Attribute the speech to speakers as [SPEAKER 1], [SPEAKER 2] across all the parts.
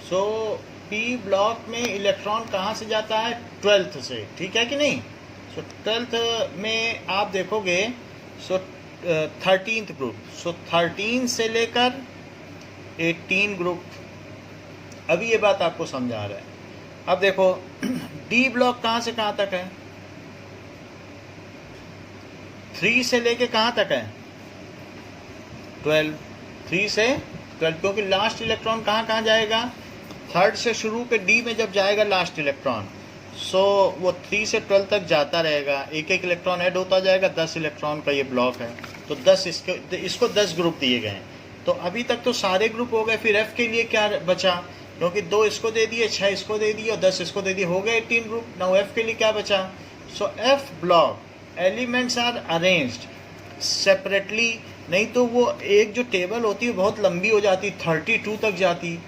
[SPEAKER 1] सो P block में electron कहाँ से जाता है? 12th से, ठीक है कि नहीं? सो 12th में आप देखोगे, सो 13th ग्रुप, सो 13 से लेकर 18 ग्रुप। अभी ये बात आपको समझा रहा है। अब देखो डी ब्लॉक कहाँ से कहाँ तक है? 3 से लेके कहाँ तक है? 12। 3 से 12, क्योंकि लास्ट इलेक्ट्रॉन कहाँ कहाँ जाएगा? 3rd से शुरू के डी में जब जाएगा लास्ट इलेक्ट्रॉन, सो वो 3 से 12 तक जाता रहेगा, एक एक इलेक्ट्रॉन ऐड होता जाएगा। 10 इलेक्ट्रॉन का ये ब्लॉक है, तो 10 इसको 10 ग्रुप दिए गए हैं। तो अभी तक तो सारे ग्रुप हो गए। फिर एफ के लिए क्या बचा? क्योंकि 2 इसको दे दिए, 6 इसको दे दिए और 10 इसको दे दिए, हो गए 18 ग्रुप। नाउ एफ के लिए क्या बचा? So F block elements are arranged separately. नहीं तो वो एक जो टेबल होती है बहुत लंबी हो जाती, 32 तक जाती,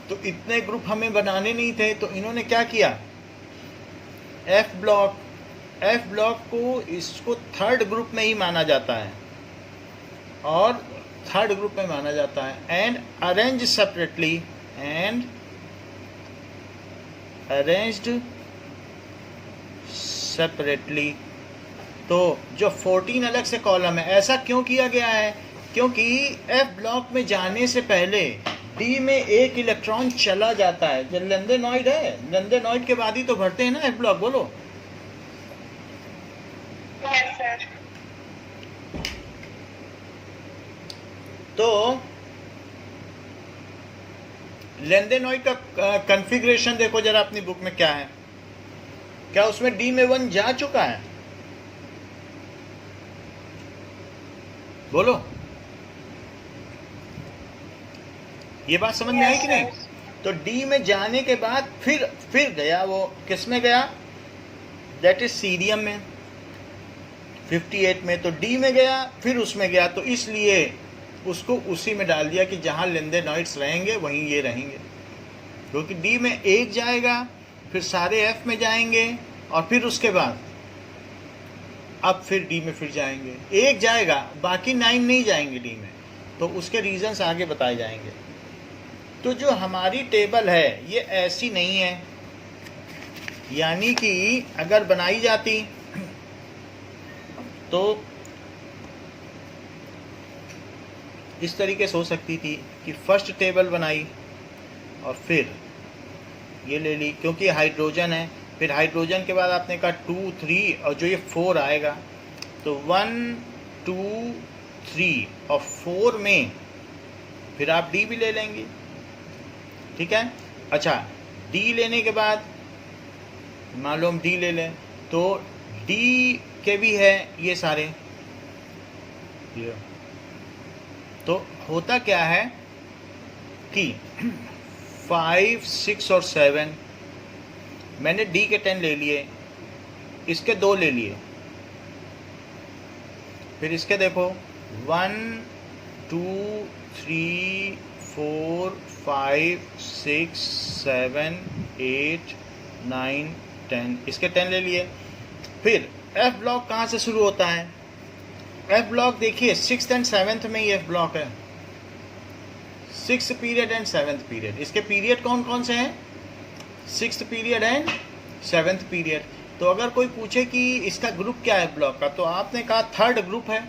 [SPEAKER 1] तो इतने ग्रुप हमें बनाने नहीं थे। तो इन्होंने क्या किया? एफ ब्लॉक को इसको 3rd ग्रुप में ही माना जाता है, और 3rd ग्रुप में माना जाता है। And arrange separately, and arranged separately. तो जो 14 अलग से कॉलम है, ऐसा क्यों किया गया है? क्योंकि एफ ब्लॉक में जाने से पहले डी में एक इलेक्ट्रॉन चला जाता है। जो लेंथेनॉइड है, लेंथेनॉइड के बाद ही तो भरते हैं ना एफ ब्लॉक, बोलो।
[SPEAKER 2] Yes sir.
[SPEAKER 1] तो लेंथेनॉइड का कॉन्फ़िगरेशन देखो जरा अपनी बुक में क्या है। क्या उसमें डी में 1 जा चुका है? बोलो, ये बात समझ में आई कि नहीं? तो डी में जाने के बाद फिर गया, वो किस में गया? दैट इज सीरियम में, 58 में। तो डी में गया, फिर उसमें गया, तो इसलिए उसको उसी में डाल दिया कि जहाँ लेंथेनॉइड्स रहेंगे वहीं ये रहेंगे। क्योंकि डी में एक जाएगा, फिर सारे एफ में जाएंगे, और फिर उसके बाद अब फिर डी में फिर जाएंगे। एक जाएगा, बाकी 9 नहीं जाएंगे डी में। तो उसके रीजंस आगे बताए जाएंगे। तो जो हमारी टेबल है ये ऐसी नहीं है, यानी कि अगर बनाई जाती तो इस तरीके से हो सकती थी कि फर्स्ट टेबल बनाई और फिर ये ले ली, क्योंकि हाइड्रोजन है। फिर हाइड्रोजन के बाद आपने कहा 2, 3 और जो ये 4 आएगा, तो 1, 2, 3 और 4 में फिर आप डी भी ले लेंगे, ठीक है। अच्छा, डी लेने के बाद मान लो हम डी ले लें, तो डी के भी है ये सारे। तो होता क्या है कि 5, 6 और 7 मैंने डी के 10 ले लिए, इसके 2 ले लिए, फिर इसके देखो 1, 2, 3, 4, 5, 6, 7, 8, 9, 10, इसके 10 ले लिए। फिर एफ ब्लॉक कहाँ से शुरू होता है? एफ ब्लॉक देखिए 6th एंड 7th में ही एफ ब्लॉक है, 6th period and 7th period. इसके पीरियड कौन कौन से हैं? 6th period and 7th period. तो अगर कोई पूछे कि इसका ग्रुप क्या है ब्लॉक का, तो आपने कहा 3rd ग्रुप है।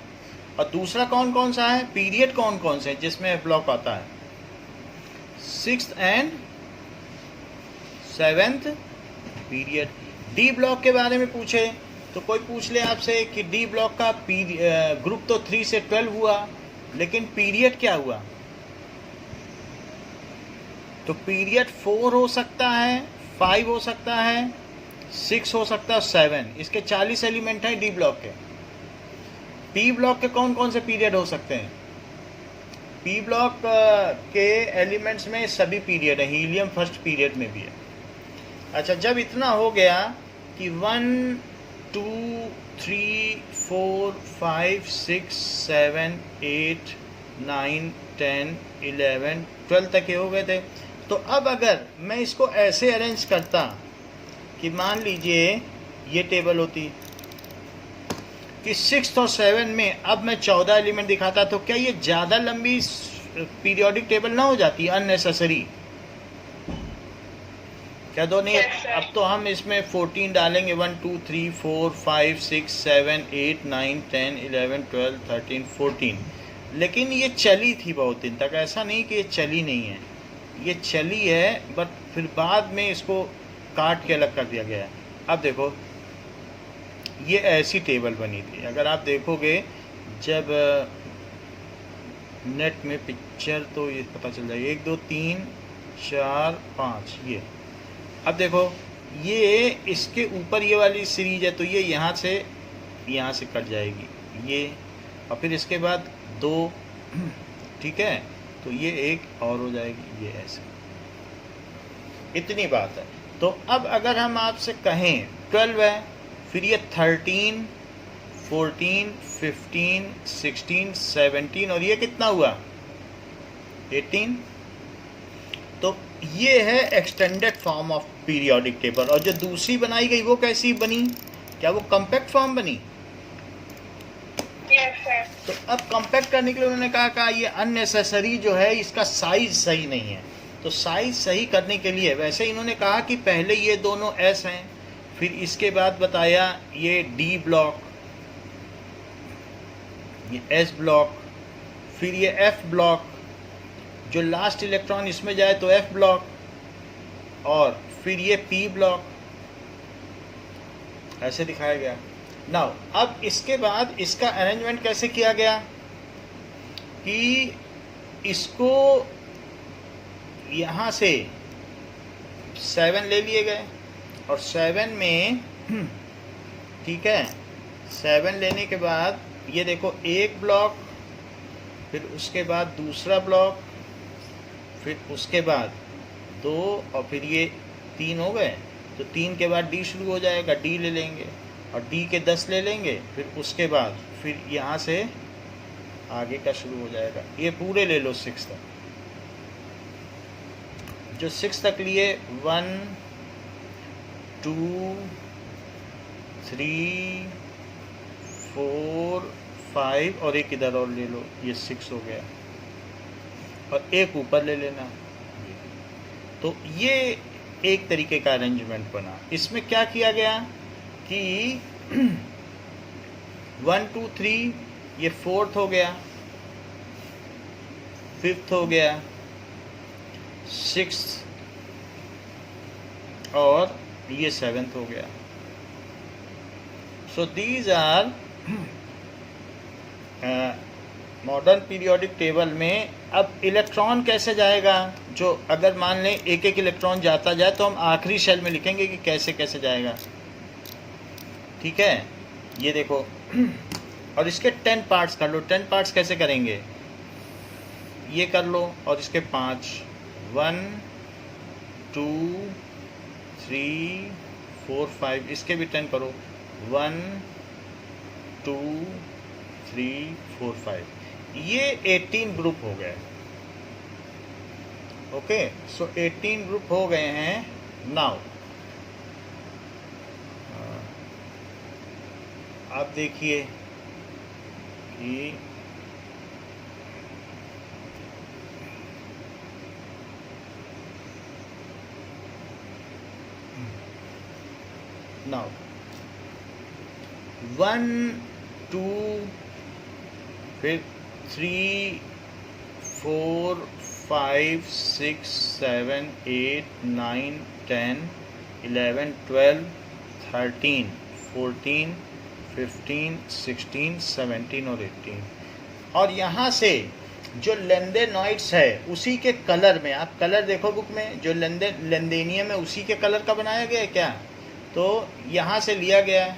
[SPEAKER 1] और दूसरा कौन कौन सा है? पीरियड कौन कौन से जिसमें एफ ब्लॉक आता है? 6th and 7th period. D block के बारे में पूछे तो कोई पूछ ले आपसे कि डी ब्लॉक का ग्रुप तो 3 से 12 हुआ, लेकिन पीरियड क्या हुआ? तो पीरियड 4 हो सकता है, 5 हो सकता है, 6 हो सकता है, 7। इसके 40 एलिमेंट हैं डी ब्लॉक के। पी ब्लॉक के कौन कौन से पीरियड हो सकते हैं? पी ब्लॉक के एलिमेंट्स में सभी पीरियड है, हीलियम फर्स्ट पीरियड में भी है। अच्छा, जब इतना हो गया कि 1, 2, 3, 4, 5, 6, 7, 8, 9, 10, 11, 12 तक ये हो गए थे। तो अब अगर मैं इसको ऐसे अरेंज करता कि मान लीजिए ये टेबल होती कि 6th और 7 में अब मैं 14 एलिमेंट दिखाता, तो क्या ये ज़्यादा लंबी पीरियोडिक टेबल ना हो जाती, अननेसेसरी? क्या दो नहीं?
[SPEAKER 2] Yes, sir.
[SPEAKER 1] अब तो हम इसमें 14 डालेंगे, 1 2 3 4 5 6 7 8 9 10 11 12 13 14। लेकिन ये चली थी बहुत दिन तक, ऐसा नहीं कि ये चली नहीं है, ये चली है, बट फिर बाद में इसको काट के अलग कर दिया गया है। अब देखो ये ऐसी टेबल बनी थी, अगर आप देखोगे जब नेट में पिक्चर तो ये पता चल जाएगा, 1 2 3 4 5 ये। अब देखो ये इसके ऊपर ये वाली सीरीज है, तो ये यहाँ से कट जाएगी ये, और फिर इसके बाद 2, ठीक है, तो ये एक और हो जाएगी, ये ऐसे। इतनी बात है। तो अब अगर हम आपसे कहें 12 है, फिर ये 13 14 15 16 17 और ये कितना हुआ 18। तो ये है extended form of periodic table. और जो दूसरी बनाई गई वो कैसी बनी? क्या वो कॉम्पैक्ट फॉर्म बनी?
[SPEAKER 2] Yes, sir.
[SPEAKER 1] तो अब कॉम्पैक्ट करने के लिए उन्होंने कहा ये अननेसेसरी जो है, इसका साइज सही नहीं है। तो साइज सही करने के लिए वैसे इन्होंने कहा कि पहले ये दोनों एस हैं, फिर इसके बाद बताया ये डी ब्लॉक, ये एस ब्लॉक, फिर ये एफ ब्लॉक, जो लास्ट इलेक्ट्रॉन इसमें जाए तो एफ ब्लॉक, और फिर ये पी ब्लॉक, ऐसे दिखाया गया। नाउ अब इसके बाद इसका अरेंजमेंट कैसे किया गया कि इसको यहाँ से 7 ले लिए गए, और 7 में ठीक है, 7 लेने के बाद ये देखो एक ब्लॉक, फिर उसके बाद दूसरा ब्लॉक, फिर उसके बाद 2, और फिर ये 3 हो गए। तो 3 के बाद डी शुरू हो जाएगा, डी ले लेंगे, और डी के 10 ले लेंगे, फिर उसके बाद फिर यहाँ से आगे का शुरू हो जाएगा। ये पूरे ले लो 6 तक, जो 6 तक लिए 1 2 3 4 5 और एक इधर और ले लो, ये 6 हो गया, और एक ऊपर ले लेना। तो ये एक तरीके का अरेंजमेंट बना। इसमें क्या किया गया कि 1 2 3 ये 4th हो गया, 5th हो गया, 6th और ये 7th हो गया। So these are modern periodic table में। अब इलेक्ट्रॉन कैसे जाएगा, जो अगर मान लें एक एक इलेक्ट्रॉन जाता जाए तो हम आखिरी शेल में लिखेंगे कि कैसे कैसे जाएगा, ठीक है। ये देखो और इसके 10 पार्ट्स कर लो। 10 पार्ट्स कैसे करेंगे, ये कर लो और इसके 5, 1 2 3 4 5, इसके भी 10 करो, 1 2 3 4 5, ये 18 ग्रुप हो गए। ओके, सो 18 ग्रुप हो गए हैं। नाउ आप देखिए कि नाउ 1 2 फिर 3 4 5 6 7 8 9 10 11 12 13 14 15 16 17 और 18। और यहाँ से जो लेंदेनॉइड्स है उसी के कलर में, आप कलर देखो बुक में, जो लेंदेनियम है उसी के कलर का बनाया गया है क्या, तो यहाँ से लिया गया है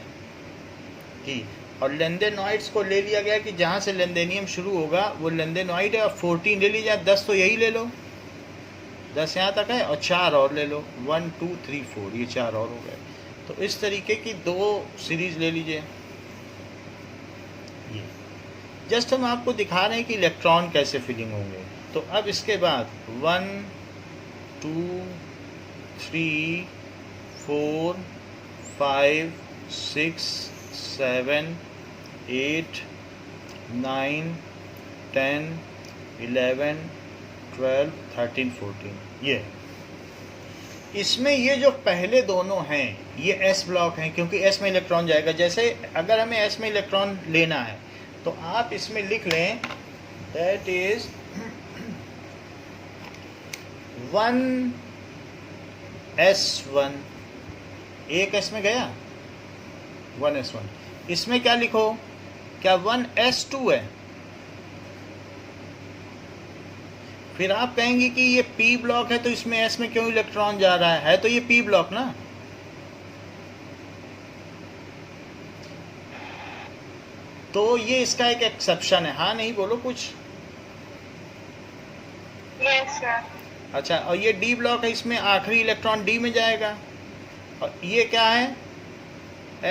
[SPEAKER 1] जी। और लेंदेनॉइड्स को ले लिया गया कि जहाँ से लेंदेनियम शुरू होगा वो लेंदेनॉइड है, और 14 ले लीजिए, 10 तो यही ले लो, 10 यहाँ तक है, और 4 और ले लो, 1 2 3 4, ये 4 और हो गए। तो इस तरीके की 2 सीरीज ले लीजिए। ये जस्ट हम आपको दिखा रहे हैं कि इलेक्ट्रॉन कैसे फिलिंग होंगे। तो अब इसके बाद 1 2 3 4 5 6 7 8 9 10 11 12 13 14, ये इसमें ये जो पहले दोनों हैं ये s ब्लॉक हैं, क्योंकि s में इलेक्ट्रॉन जाएगा। जैसे अगर हमें s में इलेक्ट्रॉन लेना है तो आप इसमें लिख लें दैट इज 1s1, एक s में गया 1s1। इसमें क्या लिखो, क्या 1s2 है? फिर आप कहेंगे कि ये p ब्लॉक है तो इसमें s में क्यों इलेक्ट्रॉन जा रहा है तो ये p ब्लॉक ना। तो ये इसका एक एक्सेप्शन है। हाँ नहीं बोलो कुछ।
[SPEAKER 2] Yes sir.
[SPEAKER 1] अच्छा, और ये d ब्लॉक है, इसमें आखिरी इलेक्ट्रॉन d में जाएगा। और ये क्या है,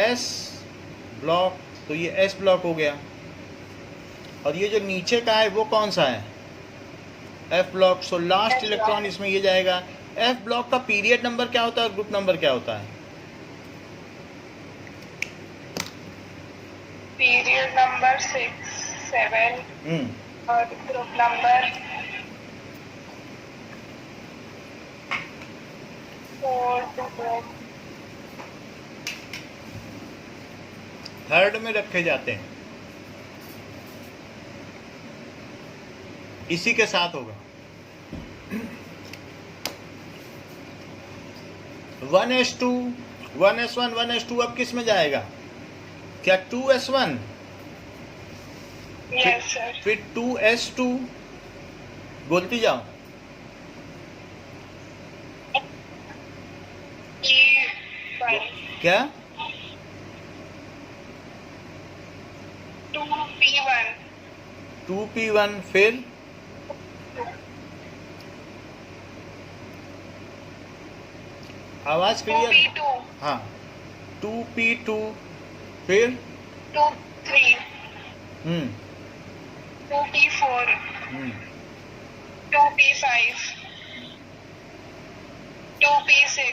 [SPEAKER 1] s ब्लॉक, तो ये s ब्लॉक हो गया। और ये जो नीचे का है वो कौन सा है, f block. So last electron इसमें ये जाएगा। f ब्लॉक का पीरियड नंबर क्या होता है और ग्रुप नंबर क्या होता है?
[SPEAKER 2] पीरियड नंबर 6, 7 और ग्रुप नंबर 4 to 4।
[SPEAKER 1] थर्ड में रखे जाते हैं, इसी के साथ होगा 1s2, 1s1, 1s2। अब किस में जाएगा, क्या 2s1,
[SPEAKER 2] यस सर।
[SPEAKER 1] फिर 2s2, बोलती जाओ।
[SPEAKER 2] P1,
[SPEAKER 1] क्या
[SPEAKER 2] 2p1,
[SPEAKER 1] 2p1, फिर आवाज क्लियर।
[SPEAKER 2] 2p2,
[SPEAKER 1] हाँ 2p2, फिर
[SPEAKER 2] 2p3, 2p4, 2p5, 2p6,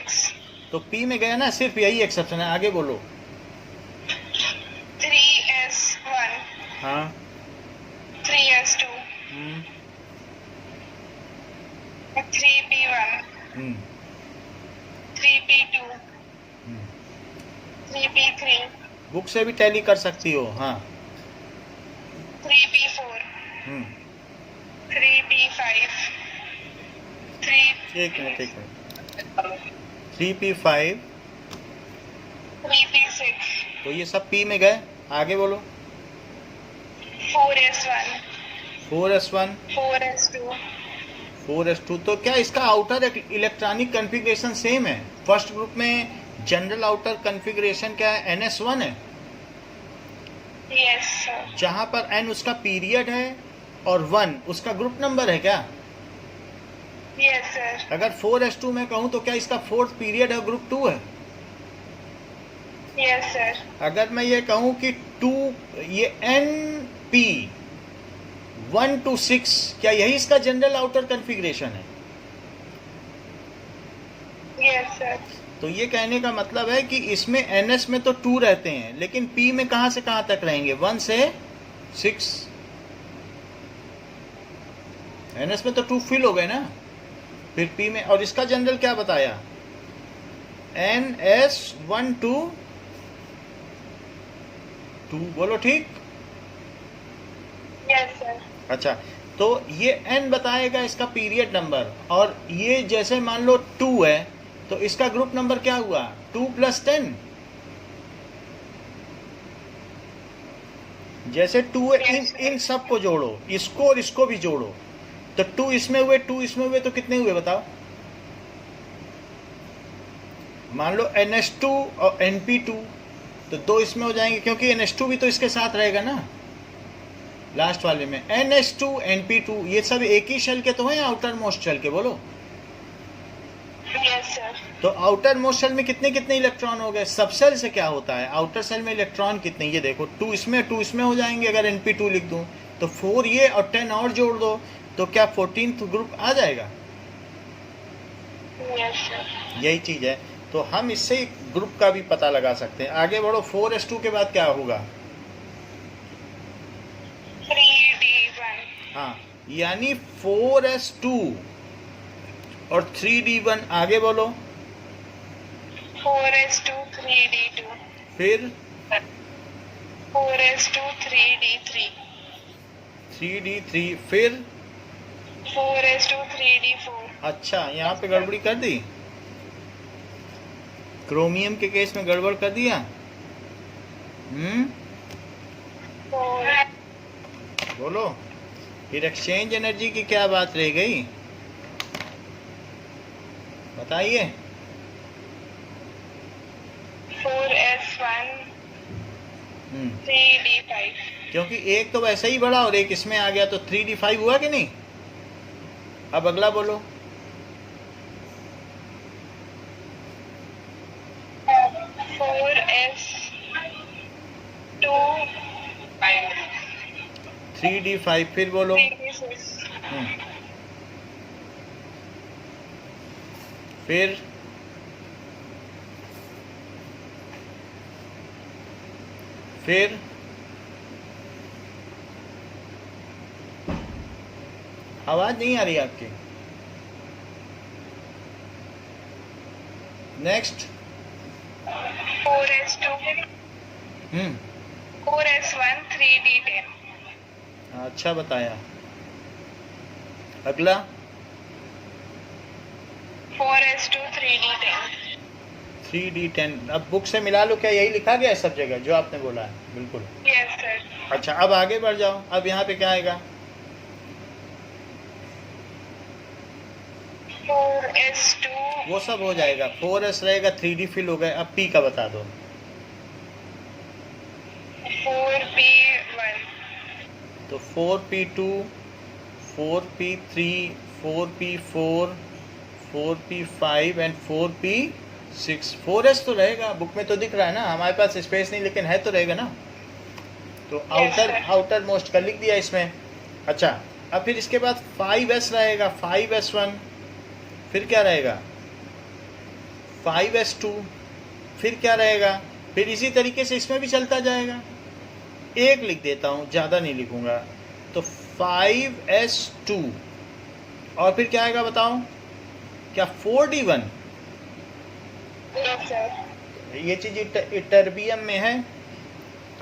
[SPEAKER 1] तो p में गया ना, सिर्फ यही एक्सेप्शन है, आगे बोलो।
[SPEAKER 2] 3s1,
[SPEAKER 1] हाँ
[SPEAKER 2] 3s2, 3p1, 3p2, 3p3,
[SPEAKER 1] book से भी टैली कर सकती हो। हाँ
[SPEAKER 2] 3p4, 3p5,
[SPEAKER 1] 1 minute 3p5,
[SPEAKER 2] 3p6,
[SPEAKER 1] तो ये सब p में गए। आगे बोलो।
[SPEAKER 2] 4s1,
[SPEAKER 1] 4s1,
[SPEAKER 2] 4s2,
[SPEAKER 1] 4s2। तो क्या इसका आउटर इलेक्ट्रॉनिक कॉन्फ़िगरेशन सेम है? फर्स्ट ग्रुप में जनरल आउटर कॉन्फ़िगरेशन क्या है, ns1 है,
[SPEAKER 2] यस सर।
[SPEAKER 1] जहां पर n उसका पीरियड है और 1 उसका ग्रुप नंबर है क्या?
[SPEAKER 2] Yes sir.
[SPEAKER 1] अगर 4s2 में कहूं तो क्या इसका फोर्थ पीरियड है, ग्रुप 2 है?
[SPEAKER 2] Yes sir.
[SPEAKER 1] अगर मैं ये कहूं कि 2, ये np 1 to 6, क्या यही इसका जनरल आउटर कॉन्फ़िगरेशन है?
[SPEAKER 2] Yes sir.
[SPEAKER 1] तो ये कहने का मतलब है कि इसमें ns में तो 2 रहते हैं, लेकिन p में कहां से कहां तक रहेंगे, 1 से 6। ns में तो 2 फिल हो गए ना, फिर p में। और इसका जनरल क्या बताया, ns 1 to 2, बोलो ठीक।
[SPEAKER 2] Yes sir.
[SPEAKER 1] अच्छा, तो ये n बताएगा इसका पीरियड नंबर, और ये जैसे मान लो 2 है तो इसका ग्रुप नंबर क्या हुआ, 2 + 10। जैसे 2 है, इन सब को जोड़ो, इसको और इसको भी जोड़ो, तो 2 इसमें हुए, 2 इसमें हुए, तो कितने हुए बताओ? मान लो ns2 और np2, तो 2 इसमें हो जाएंगे, क्योंकि ns2 भी तो इसके साथ रहेगा ना लास्ट वाले में। ns2 np2 ये सब एक ही शेल के तो हैं, आउटर मोस्ट शेल के, बोलो।
[SPEAKER 2] Yes sir.
[SPEAKER 1] तो आउटर मोस्ट शेल में कितने कितने इलेक्ट्रॉन हो गए? सब सेल से क्या होता है, आउटर सेल में इलेक्ट्रॉन कितने, ये देखो 2 इसमें 2 इसमें हो जाएंगे। अगर np2 लिख दूं तो 4 ये और 10 और जोड़ दो, तो क्या 14th ग्रुप आ जाएगा?
[SPEAKER 2] Yes sir.
[SPEAKER 1] यही चीज है। तो हम इससे ग्रुप का भी पता लगा सकते हैं। आगे बढ़ो, 4s2 के बाद क्या होगा?
[SPEAKER 2] 3d1,
[SPEAKER 1] हाँ, यानी 4s2 और 3d1। आगे बोलो।
[SPEAKER 2] 4s2 3d2.
[SPEAKER 1] फिर
[SPEAKER 2] 4s2 3d3.
[SPEAKER 1] 3d3, फिर
[SPEAKER 2] 4s2 3d4.
[SPEAKER 1] अच्छा यहाँ पे गड़बड़ी कर दी, क्रोमियम के केस में गड़बड़ कर दिया।
[SPEAKER 2] 4.
[SPEAKER 1] बोलो, फिर एक्सचेंज एनर्जी की क्या बात रह गई, बताइए।
[SPEAKER 2] 4s1
[SPEAKER 1] हम्म,
[SPEAKER 2] 3d5.
[SPEAKER 1] क्योंकि एक तो वैसे ही बढ़ा और एक इसमें आ गया, तो 3d5 हुआ कि नहीं। अब अगला बोलो।
[SPEAKER 2] 4s2 5.
[SPEAKER 1] 3d5, फिर बोलो।
[SPEAKER 2] 3d6.
[SPEAKER 1] फिर फिर आवाज नहीं आ रही आपकी। नेक्स्ट।
[SPEAKER 2] 4s2
[SPEAKER 1] हम्म,
[SPEAKER 2] 4s1 3d10.
[SPEAKER 1] अच्छा बताया। अगला
[SPEAKER 2] 4s2 3d10.
[SPEAKER 1] 3d10। अब बुक से मिला लो, क्या यही लिखा गया है सब जगह जो आपने बोला है? बिल्कुल।
[SPEAKER 2] Yes sir.
[SPEAKER 1] अच्छा अब आगे बढ़ जाओ, अब यहाँ पे क्या आएगा?
[SPEAKER 2] 4s2
[SPEAKER 1] वो सब हो जाएगा, 4s रहेगा, 3d फिल हो गए। अब p का बता दो।
[SPEAKER 2] 4p1.
[SPEAKER 1] तो 4p2, 4p3, 4p4, 4p5 and 4p6। 4s तो रहेगा, बुक में तो दिख रहा है ना, हमारे पास स्पेस नहीं लेकिन है तो रहेगा ना। तो आउटर मोस्ट का लिख दिया इसमें। अच्छा अब फिर इसके बाद 5s रहेगा, 5s1, फिर क्या रहेगा 5s2, फिर क्या रहेगा, फिर इसी तरीके से इसमें भी चलता जाएगा। एक लिख देता हूँ, ज़्यादा नहीं लिखूंगा। तो 5s2 और फिर क्या आएगा बताओ, क्या 4d1?
[SPEAKER 2] Yes sir.
[SPEAKER 1] ये चीज़ इटर्बियम में है।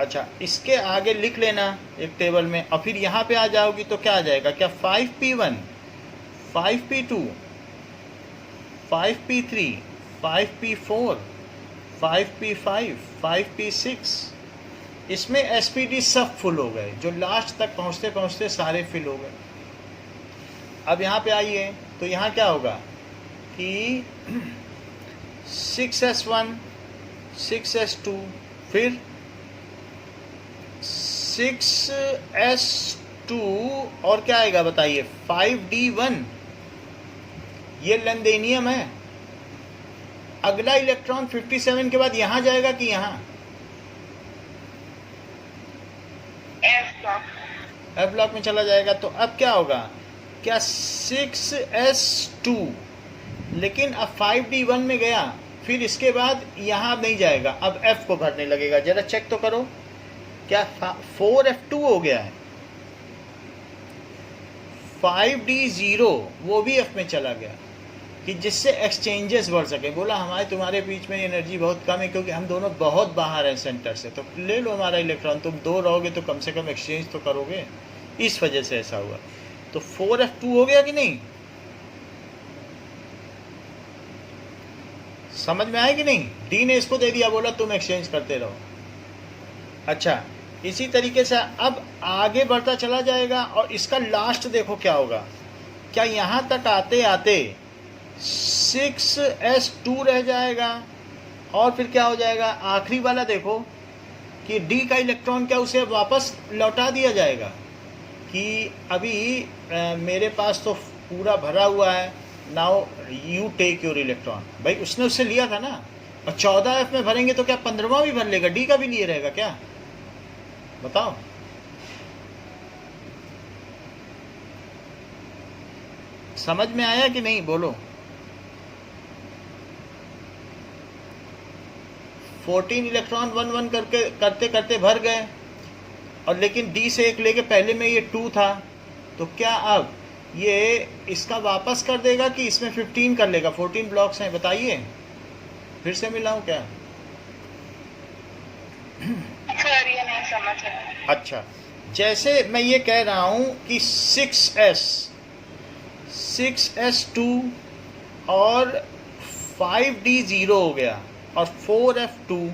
[SPEAKER 1] अच्छा इसके आगे लिख लेना एक टेबल में, और फिर यहाँ पे आ जाओगी तो क्या आ जाएगा, क्या 5p1, 5p2, 5p3, 5p4, 5p5, 5p6। इसमें एसपीडी सब फुल हो गए, जो लास्ट तक पहुँचते पहुँचते सारे फिल हो गए। अब यहाँ पे आइए तो यहाँ क्या होगा कि 6s1, 6s2, फिर 6s2 और क्या आएगा बताइए, 5d1। ये लेंदेनियम है। अगला इलेक्ट्रॉन 57 के बाद यहाँ जाएगा कि यहाँ?
[SPEAKER 2] F block.
[SPEAKER 1] एफ ब्लॉक में चला जाएगा। तो अब क्या होगा, क्या 6s2, लेकिन अब 5d1 में गया, फिर इसके बाद यहाँ नहीं जाएगा, अब f को भरने लगेगा। जरा चेक तो करो, क्या 4f2 हो गया है, 5d0 वो भी f में चला गया, कि जिससे एक्सचेंजेस बढ़ सके। बोला हमारे तुम्हारे बीच में एनर्जी बहुत कम है क्योंकि हम दोनों बहुत बाहर हैं सेंटर से, तो ले लो हमारा इलेक्ट्रॉन, तुम दो रहोगे तो कम से कम एक्सचेंज तो करोगे, इस वजह से ऐसा हुआ। तो 4f2 हो गया कि नहीं, समझ में आया कि नहीं? डी ने इसको दे दिया, बोला तुम एक्सचेंज करते रहो। अच्छा इसी तरीके से अब आगे बढ़ता चला जाएगा, और इसका लास्ट देखो क्या होगा, क्या यहाँ तक आते आते 6s2 रह जाएगा, और फिर क्या हो जाएगा आखिरी वाला देखो कि डी का इलेक्ट्रॉन क्या उसे वापस लौटा दिया जाएगा कि अभी मेरे पास तो पूरा भरा हुआ है, now you take your electron. भाई उसने उससे लिया था ना, और 14f में भरेंगे तो क्या 15वां भी भर लेगा, डी का भी लिए रहेगा क्या, बताओ। समझ में आया कि नहीं, बोलो। 14 इलेक्ट्रॉन 1 1 करके करते करते भर गए, और लेकिन डी से एक लेके पहले में ये 2 था, तो क्या अब ये इसका वापस कर देगा कि इसमें 15 कर लेगा? 14 ब्लॉक्स हैं, बताइए। फिर से मिलाऊं क्या?
[SPEAKER 2] सर ये नहीं समझ रहा।
[SPEAKER 1] अच्छा, जैसे मैं ये कह रहा हूं कि 6s2 और 5d 0 हो गया और 4f2,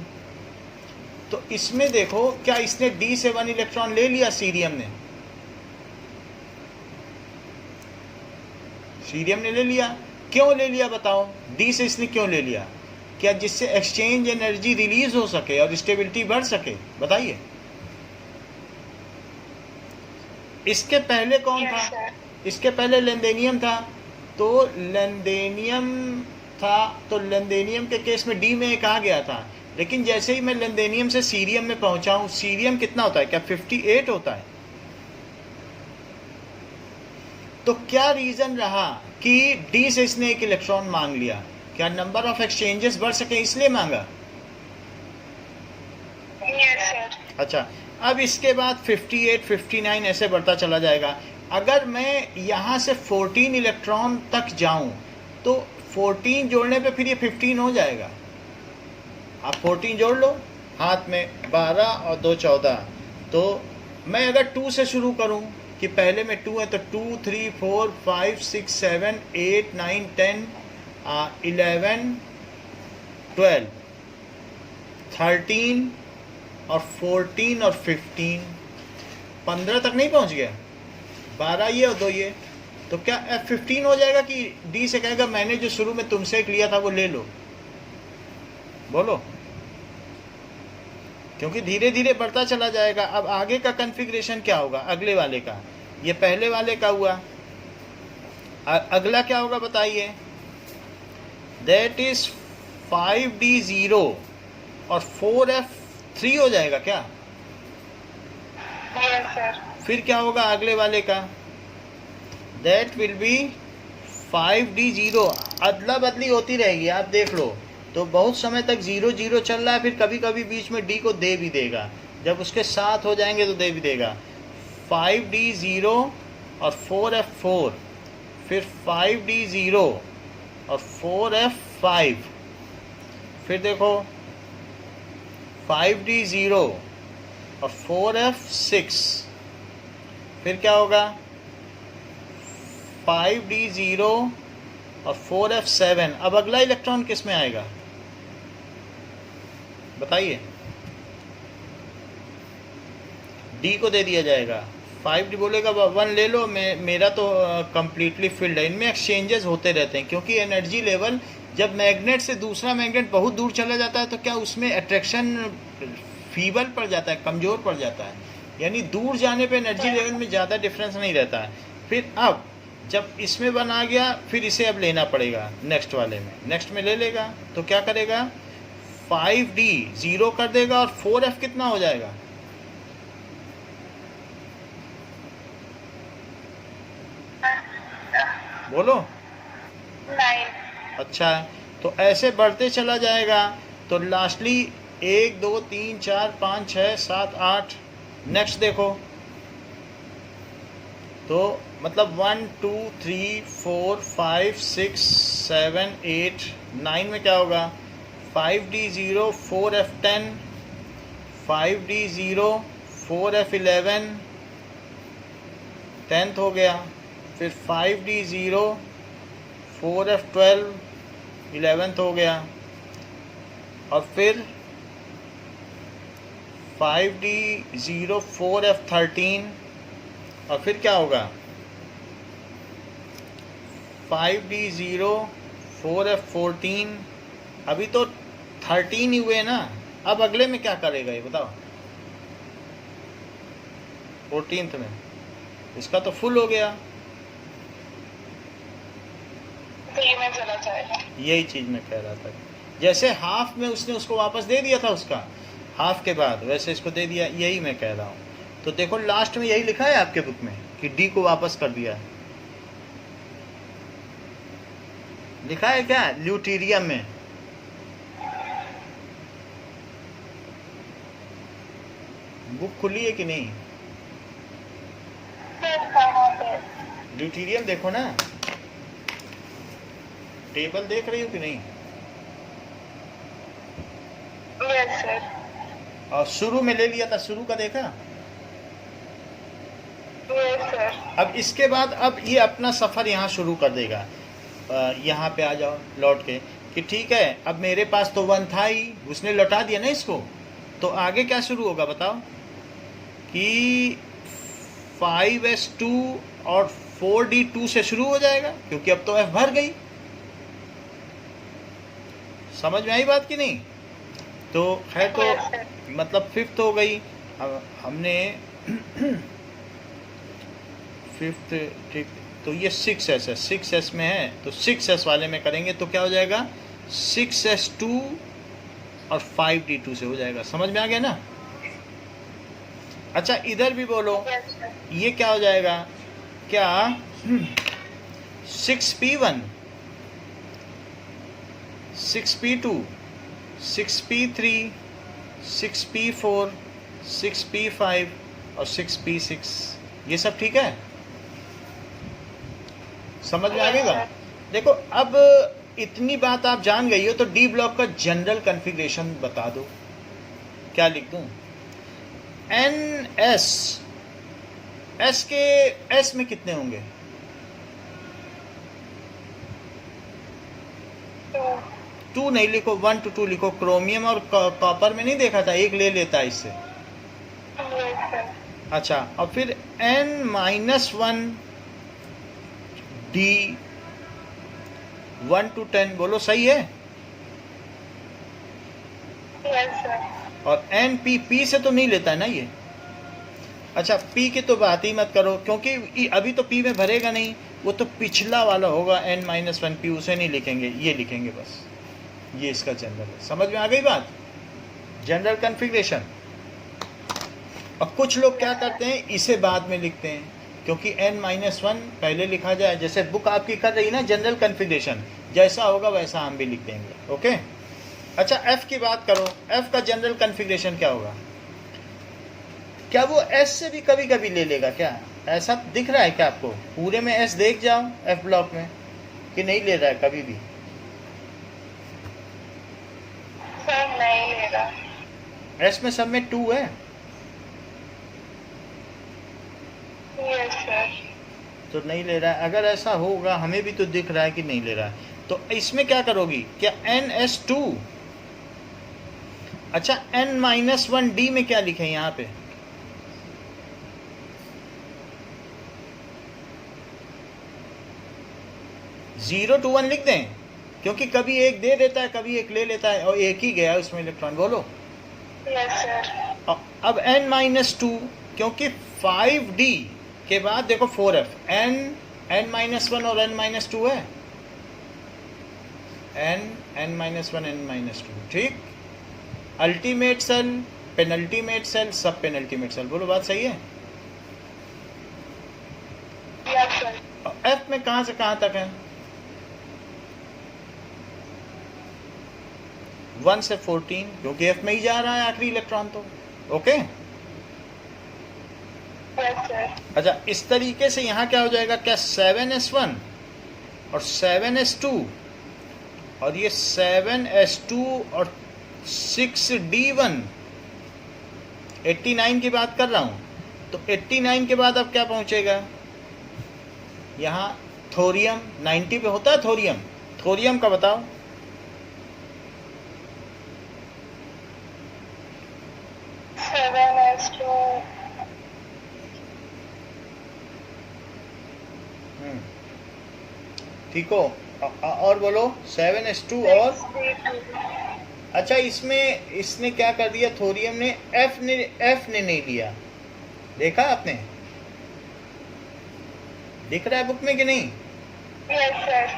[SPEAKER 1] तो इसमें देखो क्या इसने d से 1 इलेक्ट्रॉन ले लिया? सीरियम ने ले लिया। क्यों ले लिया बताओ? डी से इसने क्यों ले लिया? क्या जिससे एक्सचेंज एनर्जी रिलीज हो सके और स्टेबिलिटी बढ़ सके? बताइए। इसके पहले कौन
[SPEAKER 2] Yes,
[SPEAKER 1] था?
[SPEAKER 2] sir.
[SPEAKER 1] इसके पहले लेंदेनियम था, तो लेंदेनियम के केस में डी में एक आ गया था, लेकिन जैसे ही मैं लेंदेनियम से सीरियम में पहुंचा हूं, सीरियम कितना होता है? क्या 58 होता है? तो क्या रीजन रहा कि डी से इसने एक इलेक्ट्रॉन मांग लिया? क्या नंबर ऑफ एक्सचेंजेस बढ़ सके इसलिए मांगा?
[SPEAKER 2] Yes, sir.
[SPEAKER 1] अच्छा, अब इसके बाद 58, 59 ऐसे बढ़ता चला जाएगा। अगर मैं यहाँ से 14 इलेक्ट्रॉन तक जाऊं तो 14 जोड़ने पे फिर ये 15 हो जाएगा। आप 14 जोड़ लो, हाथ में 12 और 2 14। तो मैं अगर 2 से शुरू करूं कि पहले में 2 है, तो 2 3 4 5 6 7 8 9 10 11 12 13 और 14 और 15, 15 तक नहीं पहुंच गया, 12 ये और 2 ये, तो क्या F15 हो जाएगा कि डी से कहेगा मैंने जो शुरू में तुमसे एक लिया था वो ले लो? बोलो। क्योंकि धीरे धीरे बढ़ता चला जाएगा। अब आगे का कॉन्फ़िगरेशन क्या होगा? अगले वाले का, ये पहले वाले का हुआ, अगला क्या होगा बताइए? दैट इज 5d0 और 4f3 हो जाएगा क्या?
[SPEAKER 2] Yes, sir.
[SPEAKER 1] फिर क्या होगा अगले वाले का? That will be 5d0। अदला बदली होती रहेगी, आप देख लो। तो बहुत समय तक 0 0 चल रहा है, फिर कभी कभी बीच में डी को दे भी देगा, जब उसके साथ हो जाएंगे तो दे भी देगा। 5d0 और 4f4, फिर 5d0 और 4f5, फिर देखो 5d0 और 4f6, फिर क्या होगा? 5d0 और 4f7। अब अगला इलेक्ट्रॉन किस में आएगा बताइए? डी को दे दिया जाएगा। 5d बोलेगा 1 ले लो, मेरा तो कंप्लीटली फिल्ड है। इनमें एक्सचेंजेस होते रहते हैं, क्योंकि एनर्जी लेवल जब मैग्नेट से दूसरा मैग्नेट बहुत दूर चला जाता है तो क्या उसमें अट्रैक्शन फीबल पड़ जाता है, कमज़ोर पड़ जाता है। यानी दूर जाने पे एनर्जी लेवल में ज़्यादा डिफरेंस नहीं रहता है। फिर अब जब इसमें 1 आ गया, फिर इसे अब लेना पड़ेगा नेक्स्ट वाले में, नेक्स्ट में ले लेगा। तो क्या करेगा? 5d 0 कर देगा और 4f कितना हो जाएगा? बोलो।
[SPEAKER 2] 9.
[SPEAKER 1] अच्छा है, तो ऐसे बढ़ते चला जाएगा। तो लास्टली 1 2 3 4 5 6 7 8, नेक्स्ट देखो, तो मतलब 1 2 3 4 5 6 7 8 9 में क्या होगा? 5d0 4f10, 5d0 4f11, 10th हो गया। फिर 5d0 4f12, 11th हो गया। और फिर 5d0 4f13, और फिर क्या होगा? 5d0 4f14। अभी तो 13 ही हुए ना, अब अगले में क्या करेगा ये बताओ? 14th में इसका तो फुल हो गया।
[SPEAKER 2] 3 में चला जाएगा।
[SPEAKER 1] यही चीज़ मैं कह रहा था, जैसे हाफ में उसने उसको वापस दे दिया था, उसका हाफ के बाद वैसे इसको दे दिया, यही मैं कह रहा हूँ। तो देखो लास्ट में यही लिखा है आपके बुक में कि डी को वापस कर दिया है, लिखा है क्या ल्यूटीरियम में? बुक खुली है कि नहीं?
[SPEAKER 2] फिर कहाँ पे?
[SPEAKER 1] ल्यूटीरियम देखो ना, टेबल देख रही हो कि नहीं?
[SPEAKER 2] Yes, sir.
[SPEAKER 1] और शुरू में ले लिया था, शुरू का देखा।
[SPEAKER 2] Yes, sir.
[SPEAKER 1] अब इसके बाद अब ये अपना सफ़र यहाँ शुरू कर देगा। यहाँ पे आ जाओ लौट के कि ठीक है, अब मेरे पास तो 1 था ही, उसने लौटा दिया ना इसको, तो आगे क्या शुरू होगा बताओ कि 5s2 और 4d2 से शुरू हो जाएगा, क्योंकि अब तो f भर गई। समझ में आई बात कि नहीं? तो है तो
[SPEAKER 2] Yes, sir.
[SPEAKER 1] मतलब फिफ्थ हो गई। अब हमने फिफ्थ, ठीक, तो ये 6s है, 6s में है, तो 6s वाले में करेंगे तो क्या हो जाएगा, 6s2 और 5d2 से हो जाएगा। समझ में आ गया ना? अच्छा इधर भी बोलो,
[SPEAKER 2] Yes, sir.
[SPEAKER 1] ये क्या हो जाएगा, क्या 6p1, 6p2, 6p3, 6p4, 6p5 और 6p6, ये सब ठीक है? समझ में आ गएगा? देखो अब इतनी बात आप जान गई हो तो डी ब्लॉक का जनरल कॉन्फ़िगरेशन बता दो। क्या लिख दूं? एन एस, एस के एस में कितने होंगे?
[SPEAKER 2] 2.
[SPEAKER 1] 2 नहीं लिखो, 1 to 2 लिखो। क्रोमियम और कॉपर में नहीं देखा था, एक ले लेता है इससे।
[SPEAKER 2] Yes, sir.
[SPEAKER 1] अच्छा, और फिर n-1 डी 1 to 10, बोलो सही है?
[SPEAKER 2] Yes, sir.
[SPEAKER 1] और एन पी, पी से तो नहीं लेता है ना ये। अच्छा पी की तो बात ही मत करो, क्योंकि अभी तो पी में भरेगा नहीं, वो तो पिछला वाला होगा n-1 पी, उसे नहीं लिखेंगे, ये लिखेंगे बस। ये इसका जनरल है। समझ में आ गई बात? General configuration. और कुछ लोग क्या करते हैं, इसे बाद में लिखते हैं, क्योंकि n-1 पहले लिखा जाए। जैसे बुक आपकी कर रही ना जनरल कॉन्फ़िगरेशन, जैसा होगा वैसा हम भी लिख देंगे। ओके। अच्छा f की बात करो, f का जनरल कॉन्फ़िगरेशन क्या होगा? क्या वो s से भी कभी कभी ले लेगा क्या? ऐसा दिख रहा है क्या आपको? पूरे में s देख जाओ f ब्लॉक में, कि नहीं ले रहा है कभी भी?
[SPEAKER 2] Sir, नहीं ले रहा.
[SPEAKER 1] s में सब में 2 है।
[SPEAKER 2] Yes, sir.
[SPEAKER 1] तो नहीं ले रहा है। अगर ऐसा होगा, हमें भी तो दिख रहा है कि नहीं ले रहा है, तो इसमें क्या करोगी? क्या ns2, अच्छा n-1 डी में क्या लिखे यहाँ पे? जीरो टू 1 लिख दें, क्योंकि कभी एक दे देता है, कभी एक ले लेता है, और एक ही गया उसमें इलेक्ट्रॉन। बोलो।
[SPEAKER 2] Yes, sir.
[SPEAKER 1] अब n-2, क्योंकि 5d के बाद देखो 4f, n-1 और n-2 है, n-1 n-2, ठीक। अल्टीमेट सेल, पेनल्टीमेट सेल, सब पेनल्टीमेट सेल। बोलो बात सही है?
[SPEAKER 2] Yes, sir.
[SPEAKER 1] f में कहां से कहां तक है? 1 से 14, क्योंकि f में ही जा रहा है आखिरी इलेक्ट्रॉन तो। ओके।
[SPEAKER 2] Yes, sir.
[SPEAKER 1] अच्छा इस तरीके से यहाँ क्या हो जाएगा, क्या 7s1 और 7s2 और ये 7s2 और 6d1, 89 की बात कर रहा हूँ। तो 89 के बाद अब क्या पहुँचेगा? यहाँ थोरियम 90 पे होता है। थोरियम, थोरियम का बताओ।
[SPEAKER 2] Seven S2.
[SPEAKER 1] ठीक हो? और बोलो 7s2 और
[SPEAKER 2] 6D2.
[SPEAKER 1] अच्छा इसमें इसने क्या कर दिया, थोरियम ने F ने नहीं लिया। देखा आपने? दिख रहा है बुक में कि नहीं?
[SPEAKER 2] Yes, sir.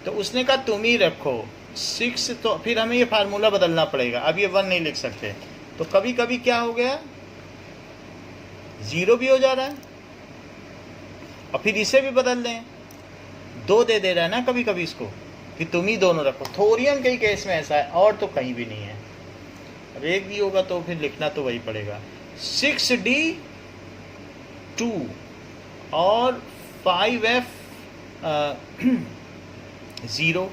[SPEAKER 1] तो उसने कहा तुम ही रखो 6, तो फिर हमें ये फार्मूला बदलना पड़ेगा। अब ये 1 नहीं लिख सकते, तो कभी कभी क्या हो गया, 0 भी हो जा रहा है, और फिर इसे भी बदल दें, 2 दे दे रहा है ना कभी कभी इसको, कि तुम ही दोनों रखो। थोरियम के केस में ऐसा है, और तो कहीं भी नहीं है। अब एक भी होगा तो फिर लिखना तो वही पड़ेगा। 6d2 और 5f 0,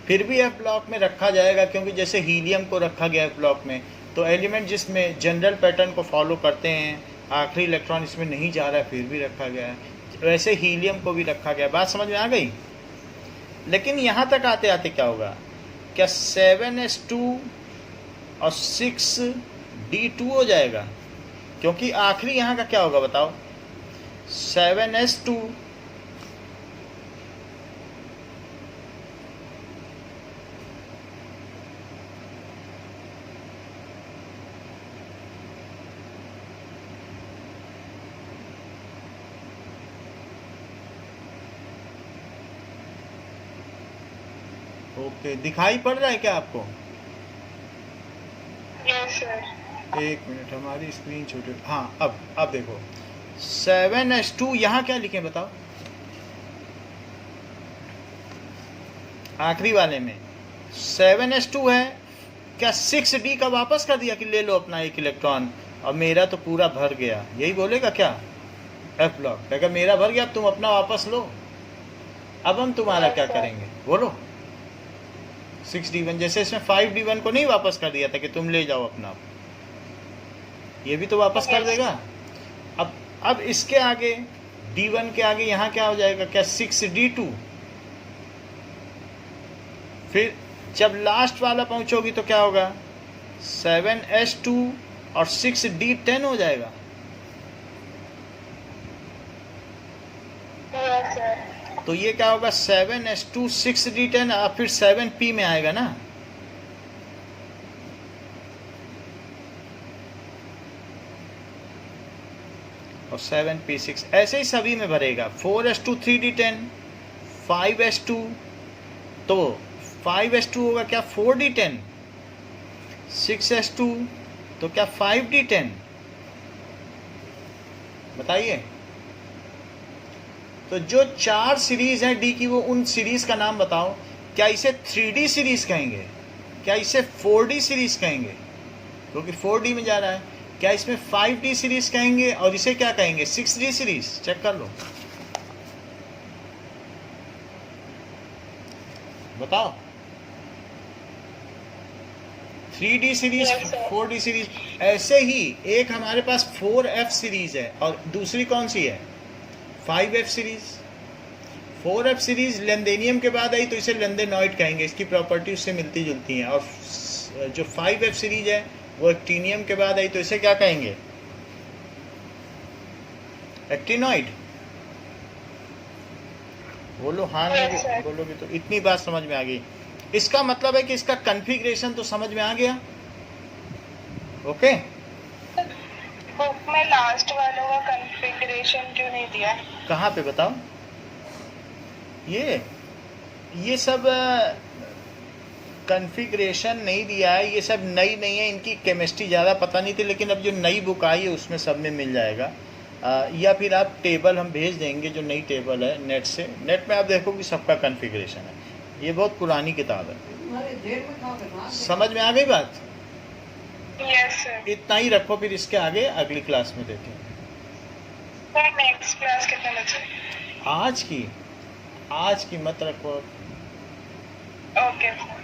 [SPEAKER 1] फिर भी f ब्लॉक में रखा जाएगा, क्योंकि जैसे हीलियम को रखा गया f ब्लॉक में, तो एलिमेंट जिसमें जनरल पैटर्न को फॉलो करते हैं, आखिरी इलेक्ट्रॉन इसमें नहीं जा रहा है फिर भी रखा गया है, वैसे हीलियम को भी रखा गया। बात समझ में आ गई? लेकिन यहाँ तक आते आते क्या होगा, क्या 7s2 और 6d2 हो जाएगा? क्योंकि आखिरी यहाँ का क्या होगा बताओ, 7s2 ओके, दिखाई पड़ रहा है क्या आपको?
[SPEAKER 2] Yes, sir.
[SPEAKER 1] एक मिनट, हमारी स्क्रीन छोटी, हाँ अब देखो 7s2 यहाँ क्या लिखें बताओ, आखिरी वाले में 7s2 है, क्या 6d का वापस कर दिया कि ले लो अपना एक इलेक्ट्रॉन और मेरा तो पूरा भर गया, यही बोलेगा क्या? एफ ब्लॉक कहेगा मेरा भर गया, तुम अपना वापस लो। अब हम तुम्हारा क्या करेंगे बोलो? 6d1, जैसे इसमें 5d1 को नहीं वापस कर दिया था कि तुम ले जाओ अपना, ये भी तो वापस कर देगा। अब इसके आगे d1 के आगे यहाँ क्या हो जाएगा, क्या 6d2? फिर जब लास्ट वाला पहुंचोगी तो क्या होगा, 7s2 और 6d10 हो जाएगा।
[SPEAKER 2] Yes, sir.
[SPEAKER 1] तो ये क्या होगा, 7s2 6d10 और फिर 7p में आएगा ना। और 7p6 ऐसे ही सभी में भरेगा। 4s2 3d10, 5s2 तो 5s2 होगा क्या 4d10, 6s2 तो क्या 5d10, बताइए। तो जो 4 सीरीज है डी की, वो उन सीरीज का नाम बताओ। क्या इसे 3D सीरीज कहेंगे, क्या इसे 4D सीरीज कहेंगे, क्योंकि 4D में जा रहा है, क्या इसमें 5D सीरीज कहेंगे, और इसे क्या कहेंगे 6D सीरीज? चेक कर लो, बताओ। 3D series, 4D series. ऐसे ही एक हमारे पास 4F सीरीज है और दूसरी कौन सी है, 5F सीरीज। 4F सीरीज लेंदेनियम के बाद आई तो इसे लेंदेनॉइड कहेंगे, इसकी प्रॉपर्टी उससे मिलती जुलती हैं। और जो 5F सीरीज है वो एक्टिनियम के बाद आई तो इसे क्या कहेंगे, एक्टिनॉइड। बोलो हाँ नहीं बोलोगे तो इतनी बात समझ में आ गई। इसका मतलब है कि इसका कॉन्फ़िगरेशन तो समझ में आ गया। ओके,
[SPEAKER 2] बुक में लास्ट वालों का कॉन्फ़िगरेशन क्यों नहीं दिया है?
[SPEAKER 1] कहाँ पे बताओ? ये सब कॉन्फ़िगरेशन नहीं दिया है, ये सब नई नहीं है, इनकी केमिस्ट्री ज़्यादा पता नहीं थी, लेकिन अब जो नई बुक आई है उसमें सब में मिल जाएगा। या फिर आप टेबल हम भेज देंगे, जो नई टेबल है नेट से, नेट में आप देखोगे सबका कॉन्फ़िगरेशन है। ये बहुत पुरानी किताब है। समझ में आ गई बात?
[SPEAKER 2] Yes sir.
[SPEAKER 1] इतना ही रखो, फिर इसके आगे अगली क्लास में देखेंगे।
[SPEAKER 2] सर नेक्स्ट क्लास कितने बजे?
[SPEAKER 1] आज की मत रखो।
[SPEAKER 2] Okay sir.